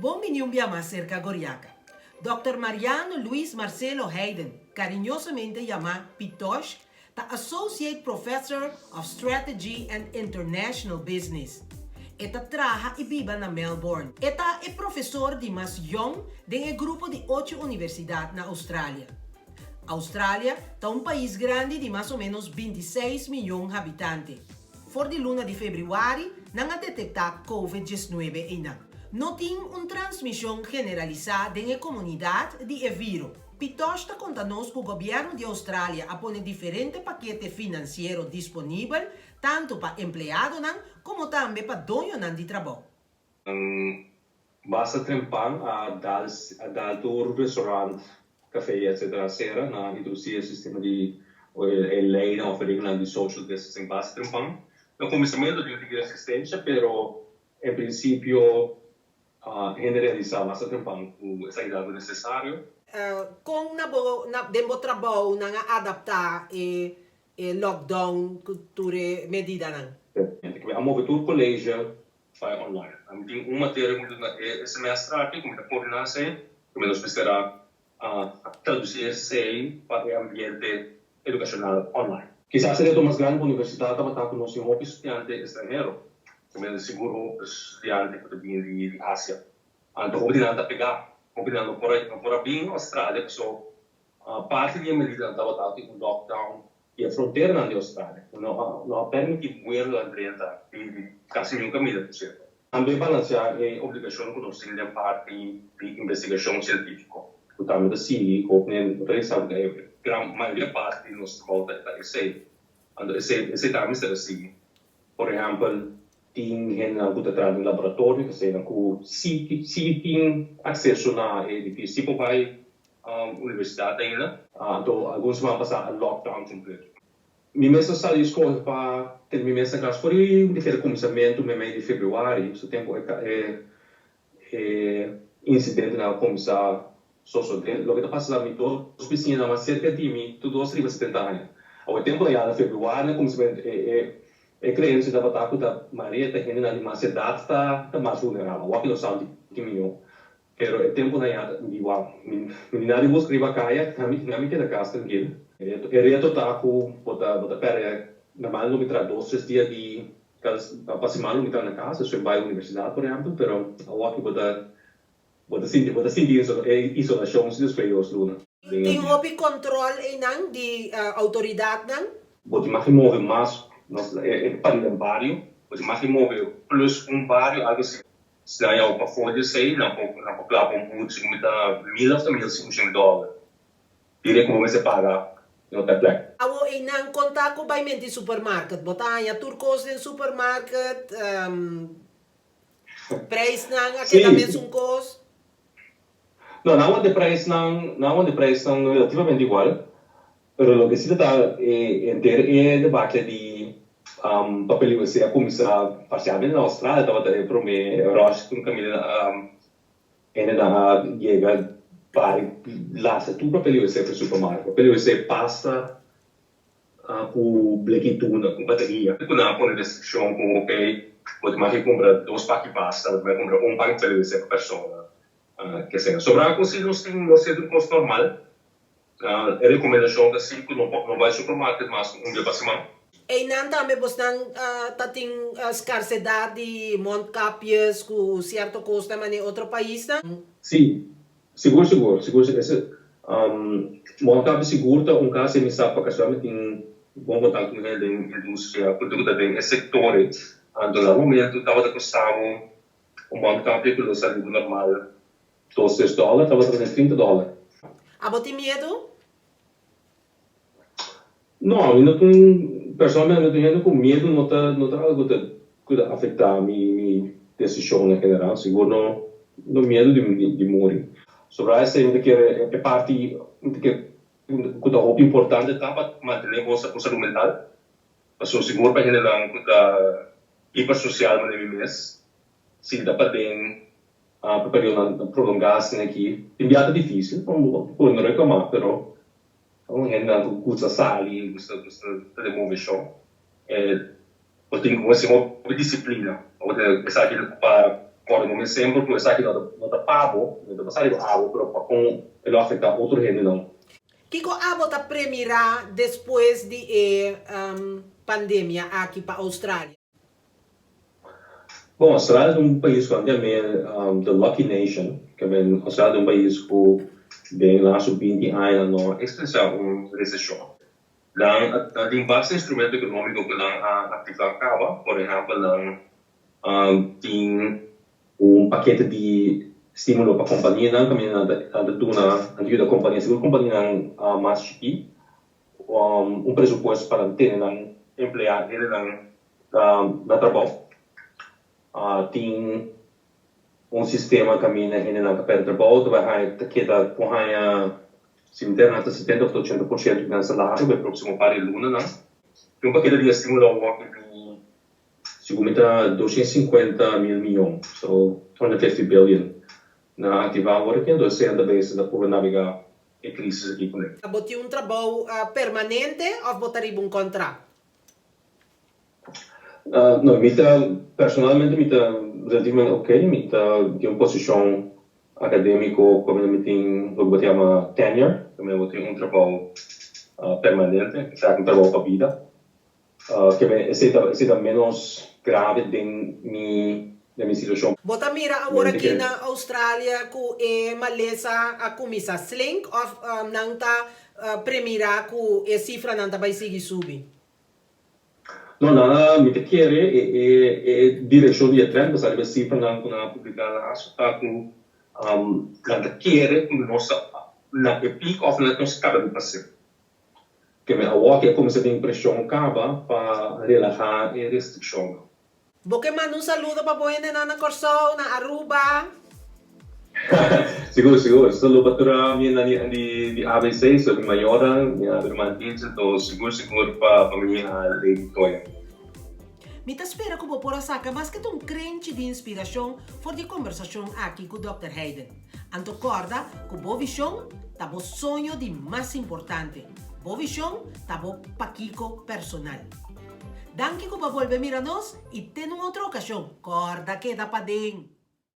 Bom Binyumbia cerca Goriaca. Dr. Mariano Luis Marcelo Hayden, carinhosamente llamado Pitosh, the Associate Professor of Strategy and International Business. Eta trabaja y vive en Melbourne. Eta es profesor de más young de un grupo de 8 universidades en Australia. Australia es un país grande de más o menos 26 millones de habitantes. Por de luna de febrero, não ha detectado COVID-19 ainda. Não tem uma transmissão generalizada na comunidade de vírus. Pitosh está contando que o governo de Austrália a pôr diferentes paquetes financeiros disponíveis, tanto para empregados como também para donos de trabalho. Basta trempang a tour restaurant, café, etc. Sera na introduzir o sistema de lei na oferta de social distancing basta trempang. No começamento de resistência, pero em princípio generalizar basta trempang o cuidado necessário. Kung demo trabalho não adaptar lockdown cultura medida não. A mover todo colégio vai online. Tem uma matéria muito semestre aqui como coordenar se, como nós precisamos traduzir se para o ambiente educacional online. Quizás seria mais grande a universidade estava com nós um estudante estrangeiro, também seguro estudante que vem de Ásia. Então, combinando a pegar, combinando por bem Austrália, so parte da medida estava com lockdown e a fronteira na Austrália não permite muito a entrada de quase nenhuma medida possível. Também balancear a obrigação que nós temos da parte de investigação científica. Portanto, assim, como realizamos a grande maioria parte de nossa volta da ESEI. Esse também será assim. Por exemplo, tem gente que está no laboratório, que se tem acesso na edifício, tipo vai universidade ainda, então alguns vão passar a lockdown completo. Me mesmo saiu escola para ter me mesmo classe por aí, de começamento no mês de fevereiro, o tempo incidente na começar social dentro, o que está passando em todos os piscinas, mas cerca de mim, tudo os 70 anos. Ao tempo da fevereiro, começamento creença da batata da Maria está indo na demasiada está mais vulnerável, o que não sabe que melhor. Pero o tempo na yada igual, menina vos escreva caia, kami que da casa tranquilo. Reto tá com bota pera na mano me traz 2 dias de para semana me traz na casa, se vai à universidade por exemplo, pero o que bota sentir isolação se desfeios luna. Tem um controle não de autoridade não? Bota mais mover mais para um barrio, bota mais mover plus barrio algo assim. Se eu para fora sei, não para muito se me dá $1,000 dire como você paga no tablete. Awo inang contato com o supermarket, botanya turcos em supermarket, preço não, aqui também são cos. Não de preço não relativamente igual, pero lo que sí está é debate de papel você a começar parcialmente na Austrália estava até para me Roche com Camila ainda chega para lá se tu papel você para o supermercado papel você pasta com blequituna com bateria com na põe restrição com ok pode mais comprar 2 pacotes de pasta vai comprar pacote de papel você por pessoa que seja sobrar com se não tem do custo normal a recomendação que se não vai ao supermercado mas dia para semana. E não também você tem escassez de mondcapes com certo custo em outro país, não? Sim, seguro. Esse mondcap seguro, caso me sabe para que tem bom contato com ele da indústria, porque também é setor, então no momento estava custando mondcap que não seria normal $12, estava trazendo $30. Tem medo? Não, eu não tenho personalmente eu não tenho medo, não tá algo que afetar minha decisão em geral, seguro não medo de morrer. Sobre essa ainda que é parte que é algo importante tá para manter a saúde mental, para seguro para generar hipersocial no mês, se dá para bem para período prolongado aqui, é difícil, não reclamar, pero un gente custa sali, custa demovição. Eu tenho uma disciplina, ou de pensar que para por um exemplo, começar aqui não tá pago, não tá passando com água, mas com ele afeta outro gente não. Kiko abo ta premira depois de pandemia aqui para Austrália? Bom, a Austrália é um país que também the lucky nation, que a Austrália é um país que vem lá subindo anos não expressar uma recessão. Dan tem vários instrumentos econômicos que não ativar acaba, por exemplo, tem paquete de estímulo para a companhia, não kami ajuda a companhia, seguro a companhia mais chique, presupuesto para ter empregado ele na trabalho. Tem sistema kami na hinanang kapera trabalho, vai kita kung haya cemitério nata 70 ou 80% ng salário vai próximo para luna na. Yung paquete de estímulo ao walk de siguro 250 mil milhões, so 250 billion na ativar agora que é 200 vezes da por navegar a crise aqui com ele. Boti trabalho permanente ou botaria contrato? Não, personalmente relativamente ok, tem uma posição acadêmico como eu tenho o que chama tenure, como eu tenho trabalho permanente, que é trabalho para a vida, que é menos grave da minha situação. Bota mira agora aqui na Austrália com malesa a comisa sling ou não tá premira com a cifra não tá vai seguir subir? Não, me quer direção de trem, sabe, a cifra não publicada, está com nada quer nossa na epic of na nossa cara do passeio. Que me awak é como se tem pressão acaba para relaxar a restrição. Boque manda saludo para boa na Corsol, na Aruba. Seguro. Saludo para mim de ABC, so de maiora, minha irmã Tinsa, então seguro para minha Lady Toya. Mita espera que por saca mas que um crente de inspiração for de conversação aqui com o Dr. Hayden. Anto corda que boa visão tá bo sonho de mais importante. Boa visão tá bo paquico personal. Danke que volver mira nós e tem outra ocasião. Corda queda pa dentro.